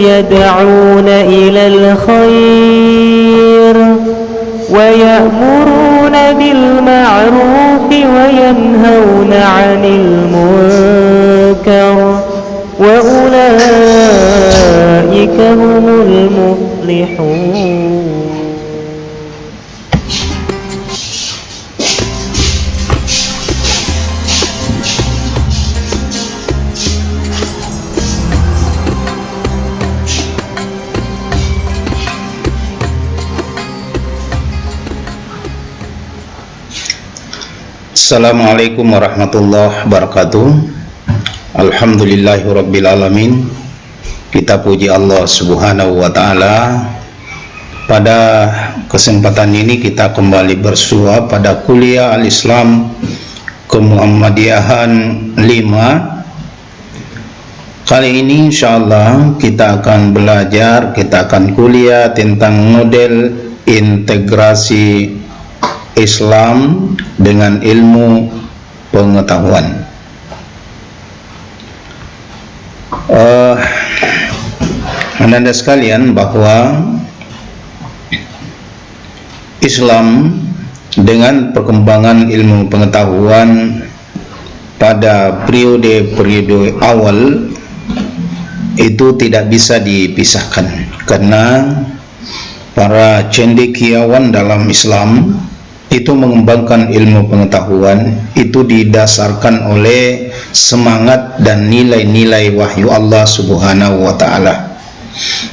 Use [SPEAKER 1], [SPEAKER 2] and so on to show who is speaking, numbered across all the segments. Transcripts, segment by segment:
[SPEAKER 1] يدعون إلى الخير ويأمرون بالمعروف وينهون عن المنكر وأولئك هم المفلحون.
[SPEAKER 2] Assalamualaikum warahmatullahi wabarakatuh. Alhamdulillahirrabbilalamin. Kita puji Allah subhanahu wa ta'ala. Pada kesempatan ini kita kembali bersua pada kuliah Al-Islam Kemuhammadiyahan 5. Kali ini insyaallah kita akan belajar, kita akan kuliah tentang model integrasi Islam dengan ilmu pengetahuan. Anda sekalian, bahwa Islam dengan perkembangan ilmu pengetahuan pada periode awal itu tidak bisa dipisahkan, karena para cendekiawan dalam Islam itu mengembangkan ilmu pengetahuan itu didasarkan oleh semangat dan nilai-nilai wahyu Allah subhanahu wa ta'ala.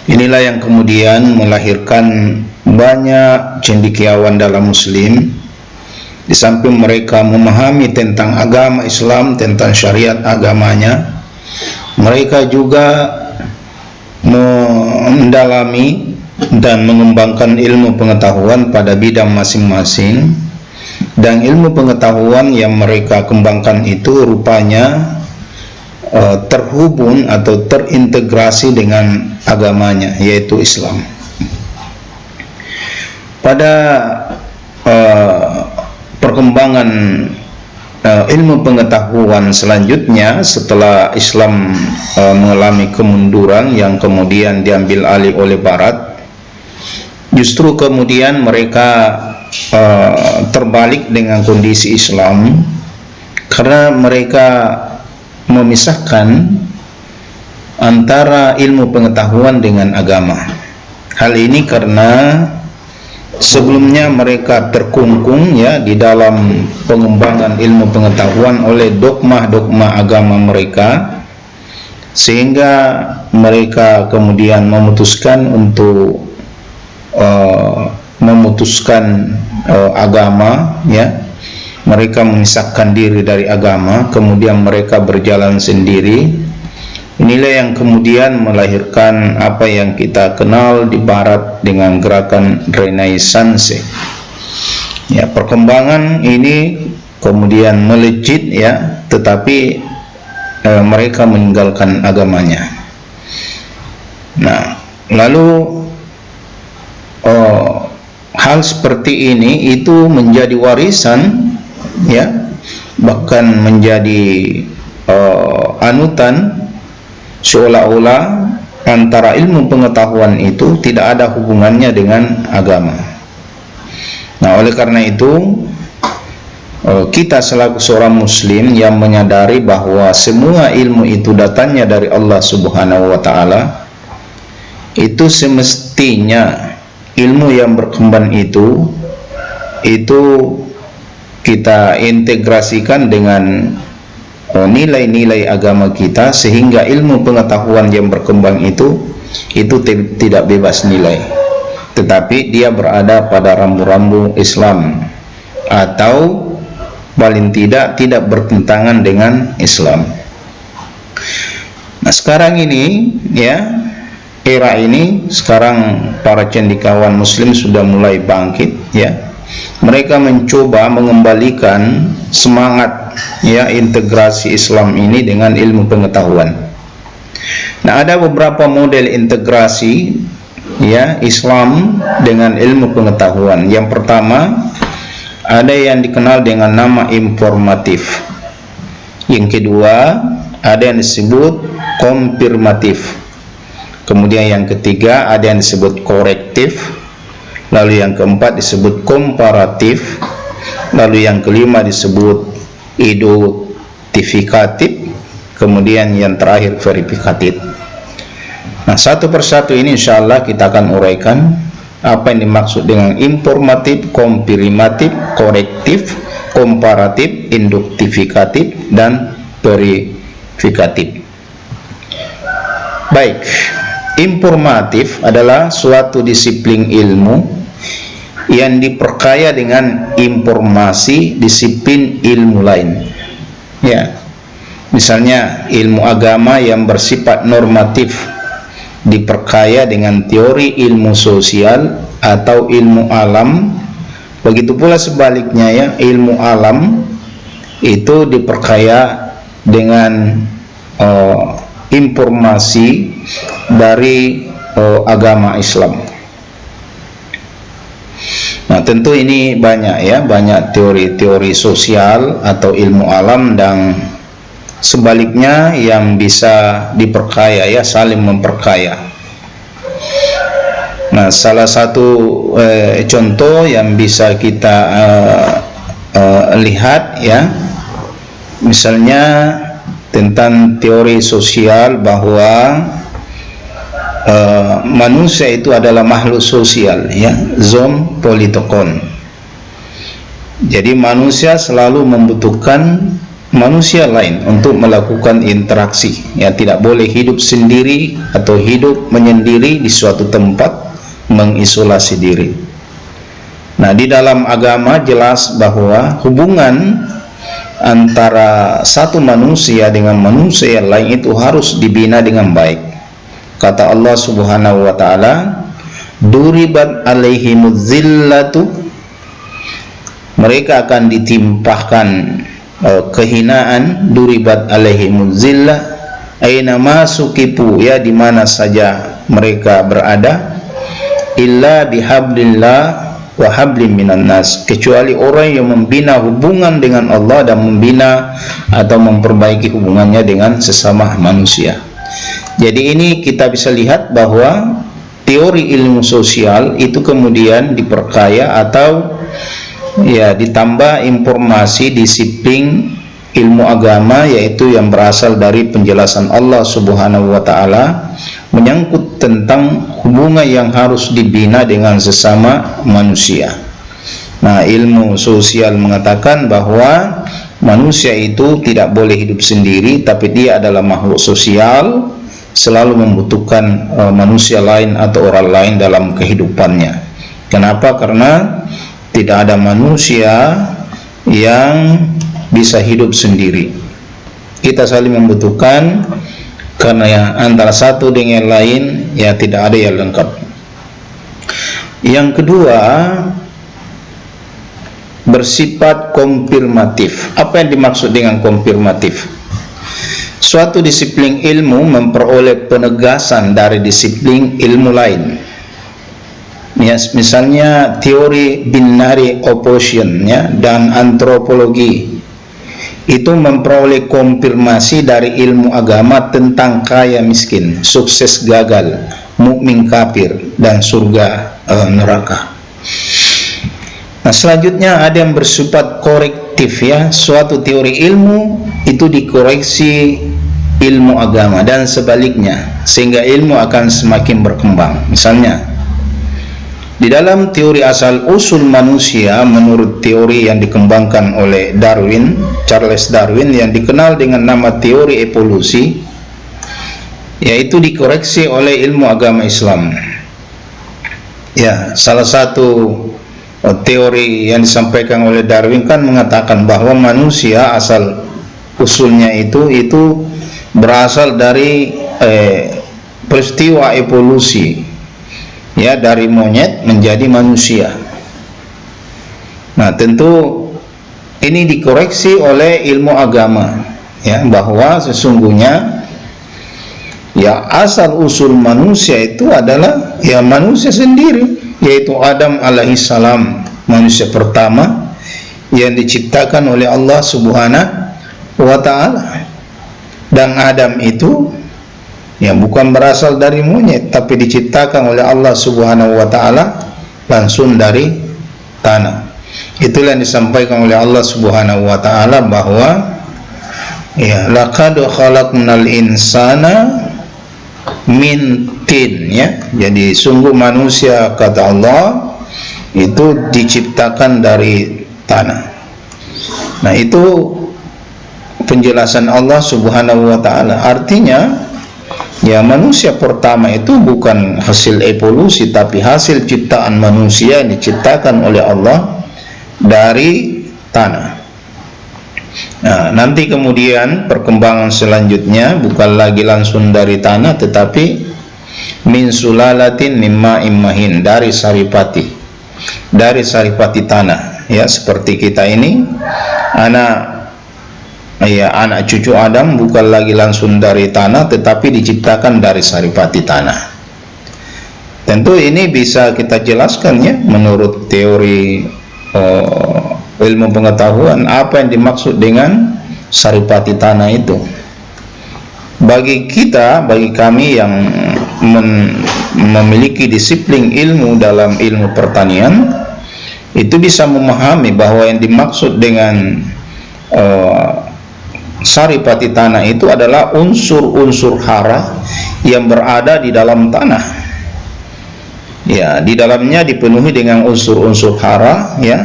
[SPEAKER 2] Inilah yang kemudian melahirkan banyak cendekiawan dalam Muslim. Di samping mereka memahami tentang agama Islam, tentang syariat agamanya, mereka juga mendalami dan mengembangkan ilmu pengetahuan pada bidang masing-masing. Dan ilmu pengetahuan yang mereka kembangkan itu rupanya terhubung atau terintegrasi dengan agamanya, yaitu Islam. Pada perkembangan ilmu pengetahuan selanjutnya setelah Islam mengalami kemunduran yang kemudian diambil alih oleh Barat, justru kemudian mereka terbalik dengan kondisi Islam, karena mereka memisahkan antara ilmu pengetahuan dengan agama. Hal ini karena sebelumnya mereka terkungkung di dalam pengembangan ilmu pengetahuan oleh dogma-dogma agama mereka, sehingga mereka kemudian memutuskan untuk agama, mereka memisahkan diri dari agama, kemudian mereka berjalan sendiri. Inilah yang kemudian melahirkan apa yang kita kenal di Barat dengan gerakan Renaissance. Perkembangan ini kemudian melejit, tetapi mereka meninggalkan agamanya. Nah, lalu hal seperti ini itu menjadi warisan, bahkan menjadi anutan, seolah-olah antara ilmu pengetahuan itu tidak ada hubungannya dengan agama. Nah, oleh karena itu kita selaku seorang muslim yang menyadari bahwa semua ilmu itu datangnya dari Allah subhanahu wa ta'ala, itu semestinya ilmu yang berkembang itu kita integrasikan dengan nilai-nilai agama kita, sehingga ilmu pengetahuan yang berkembang itu tidak bebas nilai, tetapi dia berada pada rambu-rambu Islam, atau paling tidak bertentangan dengan Islam. Nah, sekarang ini era ini, sekarang para cendekiawan muslim sudah mulai bangkit, mereka mencoba mengembalikan semangat integrasi Islam ini dengan ilmu pengetahuan. Nah, ada beberapa model integrasi Islam dengan ilmu pengetahuan. Yang pertama, ada yang dikenal dengan nama informatif. Yang kedua, ada yang disebut konfirmatif. Kemudian yang ketiga ada yang disebut korektif, lalu yang keempat disebut komparatif, lalu yang kelima disebut identifikatif, kemudian yang terakhir verifikatif. Nah, satu persatu ini insyaallah kita akan uraikan apa yang dimaksud dengan informatif, konfirmatif, korektif, komparatif, induktifikatif, dan verifikatif. Baik, informatif adalah suatu disiplin ilmu yang diperkaya dengan informasi disiplin ilmu lain. Ya, misalnya ilmu agama yang bersifat normatif diperkaya dengan teori ilmu sosial atau ilmu alam. Begitu pula sebaliknya, ya, ilmu alam itu diperkaya dengan informasi dari agama Islam. Nah, tentu ini banyak, ya, banyak teori-teori sosial atau ilmu alam dan sebaliknya yang bisa diperkaya, ya, saling memperkaya. Nah, salah satu contoh yang bisa kita lihat, ya, misalnya tentang teori sosial bahwa manusia itu adalah makhluk sosial, ya, zoopolitikon. Jadi manusia selalu membutuhkan manusia lain untuk melakukan interaksi, ya, tidak boleh hidup sendiri atau hidup menyendiri di suatu tempat, mengisolasi diri. Nah, di dalam agama jelas bahwa hubungan antara satu manusia dengan manusia yang lain itu harus dibina dengan baik. Kata Allah Subhanahu wa ta'ala, duribat alaihimuz zillatu, mereka akan ditimpahkan kehinaan. Duribat alaihimuz zillah aina ma sukipu, ya, di mana saja mereka berada, illa bihablillah wa hablim minan nas, kecuali orang yang membina hubungan dengan Allah dan membina atau memperbaiki hubungannya dengan sesama manusia. Jadi ini kita bisa lihat bahwa teori ilmu sosial itu kemudian diperkaya atau, ya, ditambah informasi disiplin ilmu agama, yaitu yang berasal dari penjelasan Allah Subhanahu wa ta'ala menyangkut tentang hubungan yang harus dibina dengan sesama manusia. Nah, ilmu sosial mengatakan bahwa manusia itu tidak boleh hidup sendiri, tapi dia adalah makhluk sosial, selalu membutuhkan manusia lain atau orang lain dalam kehidupannya. Kenapa? Karena tidak ada manusia yang bisa hidup sendiri. Kita saling membutuhkan, karena yang antara satu dengan lain, ya, tidak ada yang lengkap. Yang kedua, bersifat konfirmatif. Apa yang dimaksud dengan konfirmatif? Suatu disiplin ilmu memperoleh penegasan dari disiplin ilmu lain. Ya, misalnya teori binary opposition, ya, dan antropologi itu memperoleh konfirmasi dari ilmu agama tentang kaya miskin, sukses gagal, mukmin kafir, dan surga neraka. Nah, selanjutnya ada yang bersifat korektif, ya, suatu teori ilmu itu dikoreksi ilmu agama dan sebaliknya, sehingga ilmu akan semakin berkembang. Misalnya di dalam teori asal usul manusia menurut teori yang dikembangkan oleh Charles Darwin yang dikenal dengan nama teori evolusi, yaitu dikoreksi oleh ilmu agama Islam. Ya, salah satu teori yang disampaikan oleh Darwin kan mengatakan bahwa manusia asal usulnya itu berasal dari peristiwa evolusi, ya, dari monyet menjadi manusia. Nah, tentu ini dikoreksi oleh ilmu agama, ya, bahwa sesungguhnya, ya, asal usul manusia itu adalah, ya, manusia sendiri, yaitu Adam alaihissalam, manusia pertama yang diciptakan oleh Allah Subhanahu wa ta'ala. Dan Adam itu Ya, bukan berasal dari monyet, tapi diciptakan oleh Allah Subhanahu wa taala langsung dari tanah. Itulah yang disampaikan oleh Allah Subhanahu wa taala bahwa ya, laqad khalaqnal insana min tin, ya. Jadi sungguh manusia, kata Allah, itu diciptakan dari tanah. Nah, itu penjelasan Allah Subhanahu wa taala. Artinya ya, manusia pertama itu bukan hasil evolusi, tapi hasil ciptaan manusia yang diciptakan oleh Allah dari tanah. Nah, nanti kemudian perkembangan selanjutnya bukan lagi langsung dari tanah, tetapi min sulalatin mimma immahin, dari saripati tanah. Ya, seperti kita ini, anak cucu Adam bukan lagi langsung dari tanah, tetapi diciptakan dari saripati tanah. Tentu ini bisa kita jelaskan, ya, menurut teori ilmu pengetahuan, apa yang dimaksud dengan saripati tanah itu. Bagi kami yang memiliki disiplin ilmu dalam ilmu pertanian, itu bisa memahami bahwa yang dimaksud dengan saripati tanah itu adalah unsur-unsur hara yang berada di dalam tanah. Ya, di dalamnya dipenuhi dengan unsur-unsur hara, ya,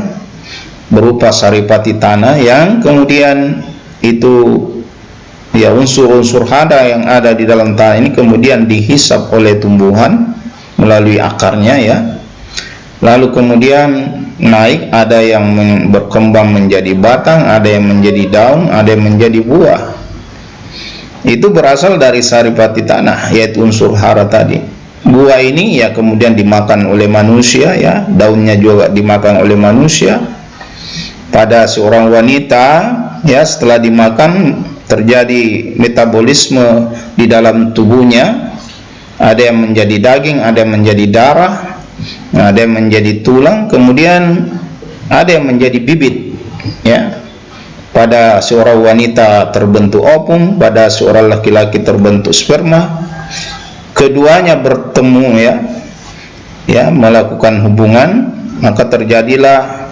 [SPEAKER 2] berupa saripati tanah, yang kemudian itu, ya, unsur-unsur hara yang ada di dalam tanah ini kemudian dihisap oleh tumbuhan melalui akarnya, ya. Lalu kemudian naik, ada yang berkembang menjadi batang, ada yang menjadi daun, ada yang menjadi buah. Itu berasal dari saripati tanah, yaitu unsur hara tadi. Buah ini ya kemudian dimakan oleh manusia, ya, daunnya juga dimakan oleh manusia. Pada seorang wanita, ya, setelah dimakan terjadi metabolisme di dalam tubuhnya. Ada yang menjadi daging, ada yang menjadi darah, ada yang menjadi tulang, kemudian ada yang menjadi bibit, ya. Pada seorang wanita terbentuk ovum, pada seorang laki-laki terbentuk sperma. Keduanya bertemu, ya, melakukan hubungan, maka terjadilah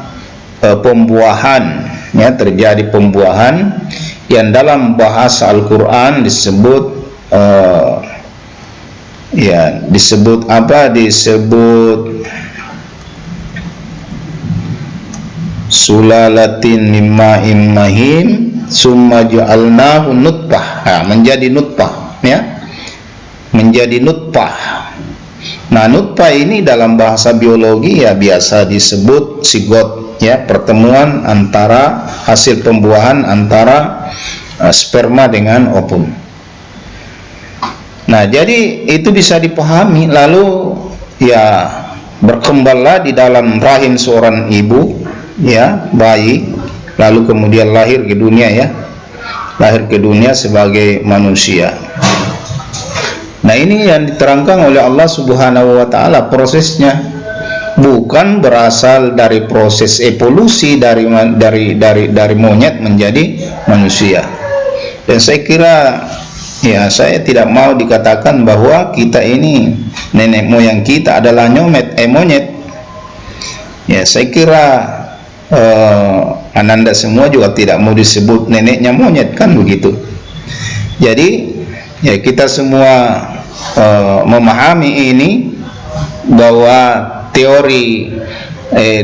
[SPEAKER 2] pembuahan, ya, terjadi pembuahan yang dalam bahasa Al-Quran disebut disebut sulalatin mimma immahim summa ja'alnahu nutfah. Menjadi nutfah, ya, menjadi nutfah. Nah, nutfah ini dalam bahasa biologi ya biasa disebut sigot, ya, pertemuan antara hasil pembuahan antara sperma dengan ovum. Nah, jadi itu bisa dipahami. Lalu ya berkembanglah di dalam rahim seorang ibu, ya, bayi, lalu kemudian lahir ke dunia, ya, lahir ke dunia sebagai manusia. Nah, ini yang diterangkan oleh Allah Subhanahu wa taala prosesnya, bukan berasal dari proses evolusi dari monyet menjadi manusia. Dan saya kira, ya, saya tidak mau dikatakan bahwa kita ini nenek moyang kita adalah monyet. Ya, saya kira Ananda semua juga tidak mau disebut neneknya monyet, kan begitu. Jadi ya, kita semua memahami ini, bahwa teori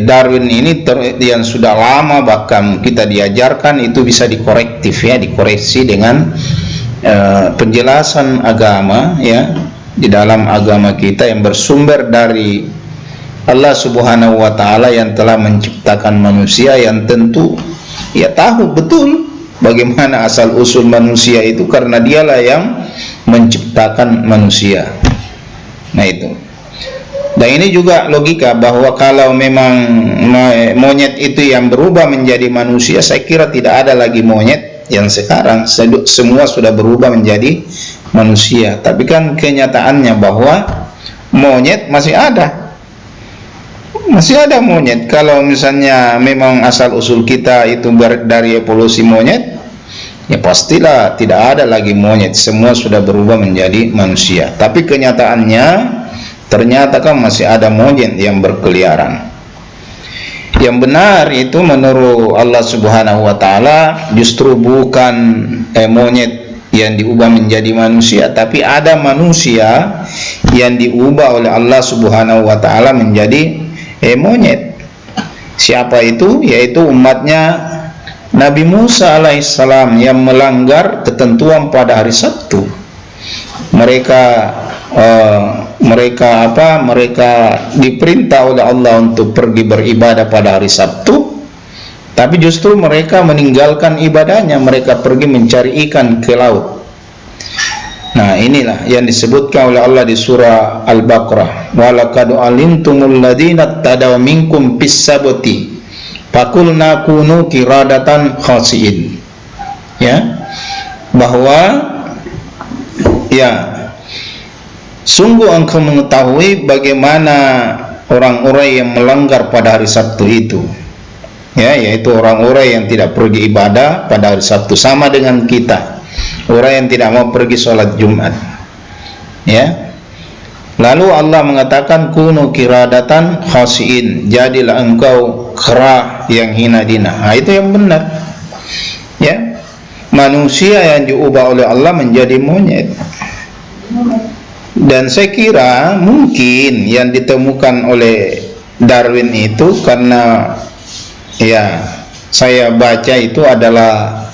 [SPEAKER 2] Darwin ini yang sudah lama bahkan kita diajarkan, itu bisa dikorektif, ya, dikoreksi dengan penjelasan agama, ya, di dalam agama kita yang bersumber dari Allah Subhanahu wa taala yang telah menciptakan manusia, yang tentu ya tahu betul bagaimana asal usul manusia itu, karena dialah yang menciptakan manusia. Nah, itu. Dan ini juga logika bahwa kalau memang monyet itu yang berubah menjadi manusia, saya kira tidak ada lagi monyet yang sekarang, semua sudah berubah menjadi manusia. Tapi kan kenyataannya bahwa monyet masih ada monyet. Kalau misalnya memang asal usul kita itu dari evolusi monyet, ya pastilah tidak ada lagi monyet, semua sudah berubah menjadi manusia. Tapi kenyataannya ternyata kan masih ada monyet yang berkeliaran. Yang benar itu menurut Allah Subhanahu wa taala justru bukan monyet yang diubah menjadi manusia, tapi ada manusia yang diubah oleh Allah Subhanahu wa taala menjadi monyet. Siapa itu? Yaitu umatnya Nabi Musa alaihissalam yang melanggar ketentuan pada hari Sabtu. Mereka diperintah oleh Allah untuk pergi beribadah pada hari Sabtu, tapi justru mereka meninggalkan ibadahnya, mereka pergi mencari ikan ke laut. Nah, inilah yang disebutkan oleh Allah di surah Al-Baqarah, walaqad alimtumul ladzina tadaw minkum fis sabti faqulna kunu qiradatan khasiin. Ya, bahwa ya sungguh engkau mengetahui bagaimana orang-orang yang melanggar pada hari Sabtu itu, ya, yaitu orang-orang yang tidak pergi ibadah pada hari Sabtu, sama dengan kita, orang yang tidak mau pergi sholat Jumat, ya. Lalu Allah mengatakan kunu qiradatan khasiin, jadilah engkau kera yang hina dina. Nah, itu yang benar, ya. Manusia yang diubah oleh Allah menjadi monyet. Dan saya kira mungkin yang ditemukan oleh Darwin itu karena ya saya baca itu adalah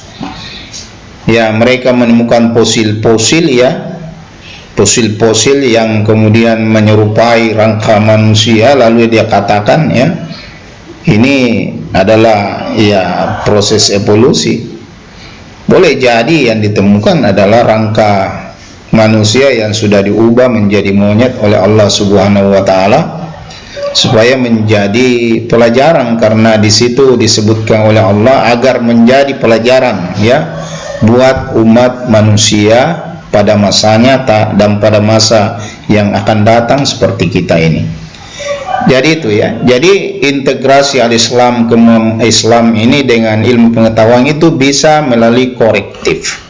[SPEAKER 2] ya mereka menemukan fosil-fosil, ya, fosil-fosil yang kemudian menyerupai rangka manusia, lalu dia katakan ya ini adalah ya proses evolusi. Boleh jadi yang ditemukan adalah rangka manusia yang sudah diubah menjadi monyet oleh Allah Subhanahu wa taala supaya menjadi pelajaran, karena di situ disebutkan oleh Allah agar menjadi pelajaran, ya, buat umat manusia pada masanya dan pada masa yang akan datang seperti kita ini. Jadi itu, ya. Jadi integrasi al-Islam ke Islam ini dengan ilmu pengetahuan itu bisa melalui korektif.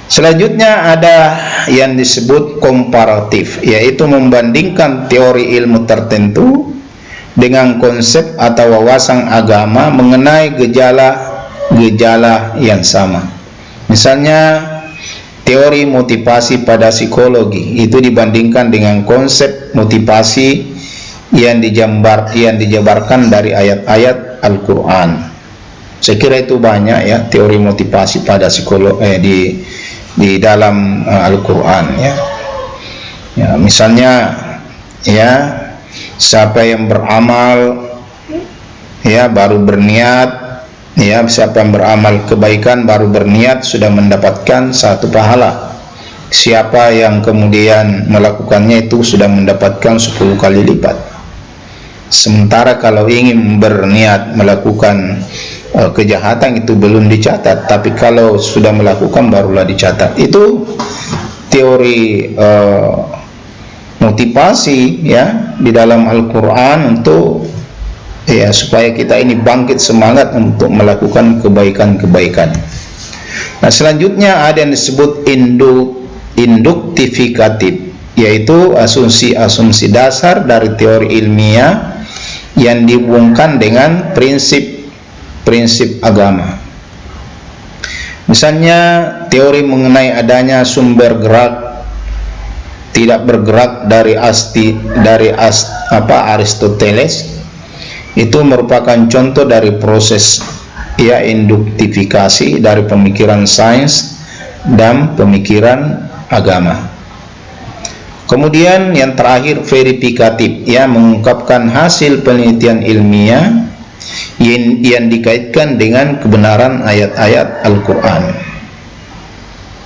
[SPEAKER 2] Selanjutnya ada yang disebut komparatif, yaitu membandingkan teori ilmu tertentu dengan konsep atau wawasan agama mengenai gejala yang sama. Misalnya teori motivasi pada psikologi itu dibandingkan dengan konsep motivasi yang dijabarkan dari ayat-ayat Al-Quran. Saya kira itu banyak, ya, teori motivasi pada psikologi di dalam Al-Quran, ya. Ya, misalnya, ya, siapa yang beramal, ya, baru berniat, ya, siapa yang beramal kebaikan baru berniat sudah mendapatkan satu pahala. Siapa yang kemudian melakukannya itu sudah mendapatkan 10 kali lipat. Sementara kalau ingin berniat melakukan kejahatan itu belum dicatat, tapi kalau sudah melakukan barulah dicatat. Itu teori motivasi, ya, di dalam Al-Quran untuk, ya, supaya kita ini bangkit semangat untuk melakukan kebaikan-kebaikan. Nah, selanjutnya ada yang disebut induktifikatif, yaitu asumsi-asumsi dasar dari teori ilmiah yang dihubungkan dengan prinsip agama. Misalnya teori mengenai adanya sumber gerak tidak bergerak dari Aristoteles itu merupakan contoh dari proses, ya, induktifikasi dari pemikiran sains dan pemikiran agama. Kemudian yang terakhir verifikatif, ya, mengungkapkan hasil penelitian ilmiah yang dikaitkan dengan kebenaran ayat-ayat Al-Quran.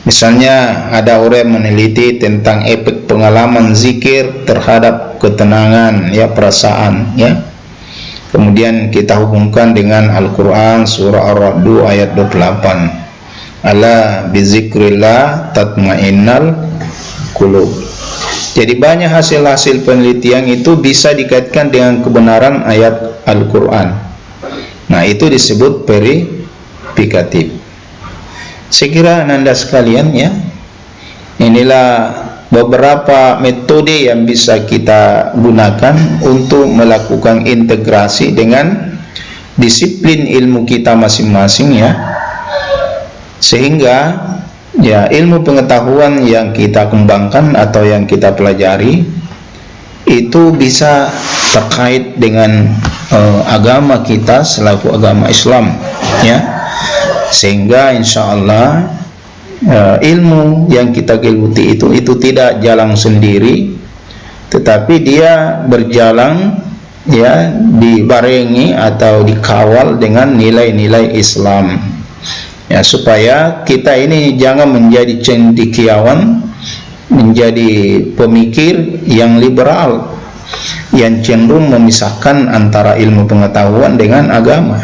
[SPEAKER 2] Misalnya ada orang yang meneliti tentang efek pengalaman zikir terhadap ketenangan, ya, perasaan, ya. Kemudian kita hubungkan dengan Al-Quran surah Ar-Ra'd ayat 28. Ala bizikrillah tatmainnal qulub. Jadi banyak hasil-hasil penelitian itu bisa dikaitkan dengan kebenaran ayat Al-Quran. Nah, itu disebut aplikatif. Saya kira Anda sekalian ya, inilah beberapa metode yang bisa kita gunakan untuk melakukan integrasi dengan disiplin ilmu kita masing-masing ya, sehingga ya ilmu pengetahuan yang kita kembangkan atau yang kita pelajari itu bisa terkait dengan agama kita selaku agama Islam ya, sehingga insya Allah ilmu yang kita geluti itu tidak jalan sendiri, tetapi dia berjalan ya dibarengi atau dikawal dengan nilai-nilai Islam ya, supaya kita ini jangan menjadi cendekiawan, menjadi pemikir yang liberal yang cenderung memisahkan antara ilmu pengetahuan dengan agama.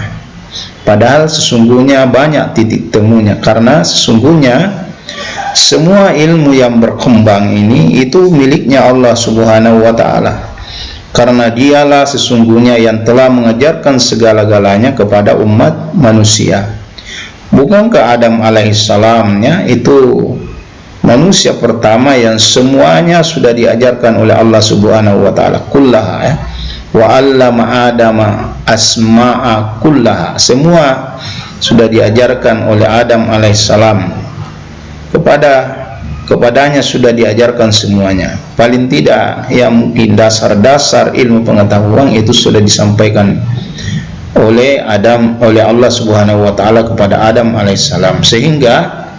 [SPEAKER 2] Padahal sesungguhnya banyak titik temunya, karena sesungguhnya semua ilmu yang berkembang ini itu miliknya Allah Subhanahu wa ta'ala, karena dialah sesungguhnya yang telah mengajarkan segala-galanya kepada umat manusia. Bukankah Adam alaihissalamnya itu manusia pertama yang semuanya sudah diajarkan oleh Allah Subhanahu wa ta'ala kullaha ya, wa 'allama Adama asma'a kullaha, semua sudah diajarkan oleh Adam alaihissalam, kepadanya sudah diajarkan semuanya. Paling tidak ya mungkin dasar-dasar ilmu pengetahuan itu sudah disampaikan oleh Allah Subhanahu wa ta'ala kepada Adam alaihissalam, sehingga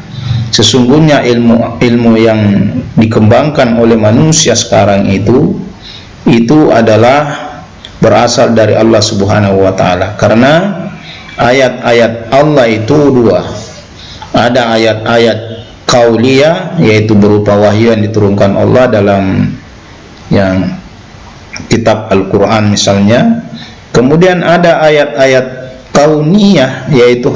[SPEAKER 2] sesungguhnya ilmu yang dikembangkan oleh manusia sekarang itu adalah berasal dari Allah Subhanahu wa ta'ala, karena ayat-ayat Allah itu dua. Ada ayat-ayat qauliyah, yaitu berupa wahyu yang diturunkan Allah dalam yang kitab Al-Quran misalnya. Kemudian ada ayat-ayat kauniyah, yaitu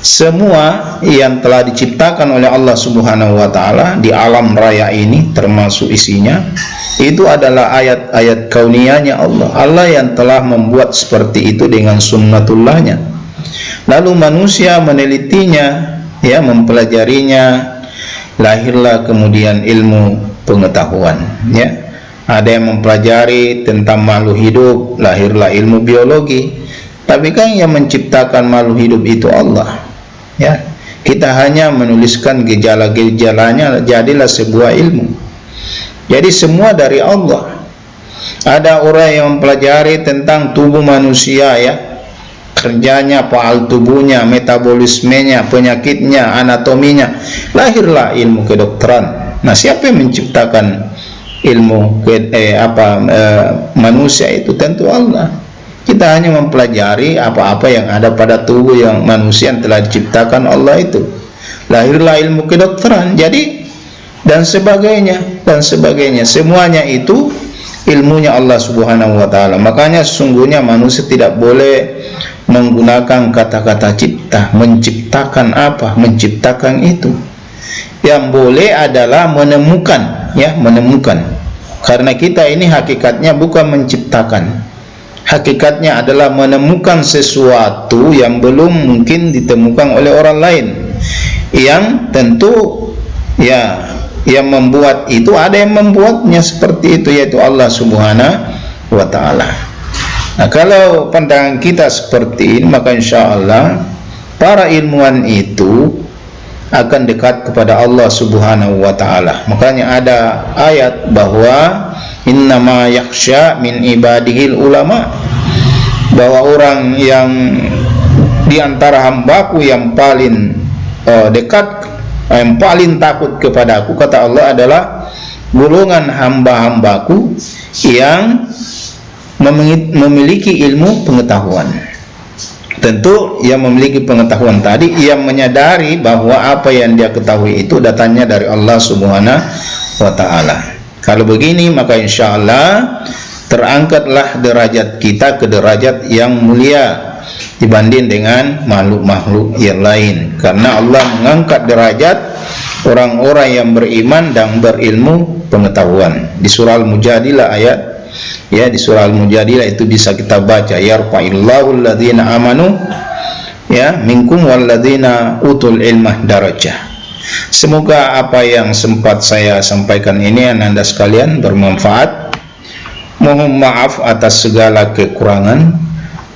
[SPEAKER 2] semua yang telah diciptakan oleh Allah Subhanahu wa ta'ala di alam raya ini termasuk isinya, itu adalah ayat-ayat kauniyahnya Allah. Allah yang telah membuat seperti itu dengan sunnatullahnya. Lalu manusia menelitinya ya, mempelajarinya, lahirlah kemudian ilmu pengetahuan ya. Ada yang mempelajari tentang makhluk hidup, lahirlah ilmu biologi. Tapi kan yang menciptakan makhluk hidup itu Allah ya. Kita hanya menuliskan gejala-gejalanya, jadilah sebuah ilmu. Jadi semua dari Allah. Ada orang yang mempelajari tentang tubuh manusia ya, kerjanya, faal tubuhnya, metabolismenya, penyakitnya, anatominya, lahirlah ilmu kedokteran. Nah, siapa yang menciptakan ilmu manusia itu? Tentu Allah. Kita hanya mempelajari apa-apa yang ada pada tubuh yang manusia yang telah diciptakan Allah itu. Lahirlah ilmu kedokteran. Jadi dan sebagainya. Semuanya itu ilmunya Allah Subhanahu wa ta'ala. Makanya sesungguhnya manusia tidak boleh menggunakan kata-kata cipta, menciptakan apa, menciptakan itu. Yang boleh adalah menemukan ya, menemukan. Karena kita ini hakikatnya bukan menciptakan. Hakikatnya adalah menemukan sesuatu yang belum mungkin ditemukan oleh orang lain, yang tentu ya, yang membuat itu ada yang membuatnya seperti itu, yaitu Allah Subhanahu wa ta'ala. Nah, kalau pandangan kita seperti ini, maka insya Allah para ilmuwan itu akan dekat kepada Allah Subhanahu wa ta'ala. Makanya ada ayat bahwa innama yakhsha min ibadihil ulama, bahwa orang yang diantara hambaku yang paling dekat, yang paling takut kepada aku, kata Allah, adalah golongan hamba-hambaku yang memiliki ilmu pengetahuan. Tentu yang memiliki pengetahuan tadi, yang menyadari bahwa apa yang dia ketahui itu datangnya dari Allah Subhanahu wa ta'ala. Kalau begini, maka insya Allah terangkatlah derajat kita ke derajat yang mulia dibanding dengan makhluk-makhluk yang lain, karena Allah mengangkat derajat orang-orang yang beriman dan berilmu pengetahuan. Di surah Al-Mujadilah ayat ya, di surah Al-Mujadilah itu bisa kita baca, yarfa'illahu alladhina amanu ya, minkum walladzina utul ilmah darajah. Semoga apa yang sempat saya sampaikan ini Anda sekalian bermanfaat. Mohon maaf atas segala kekurangan.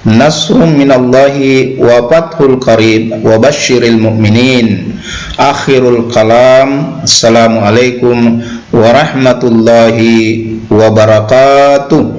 [SPEAKER 2] Nasrun minallahi wa fathul qarib wa basyiril mu'minin. Akhirul kalam. Assalamualaikum warahmatullahi wabarakatuh.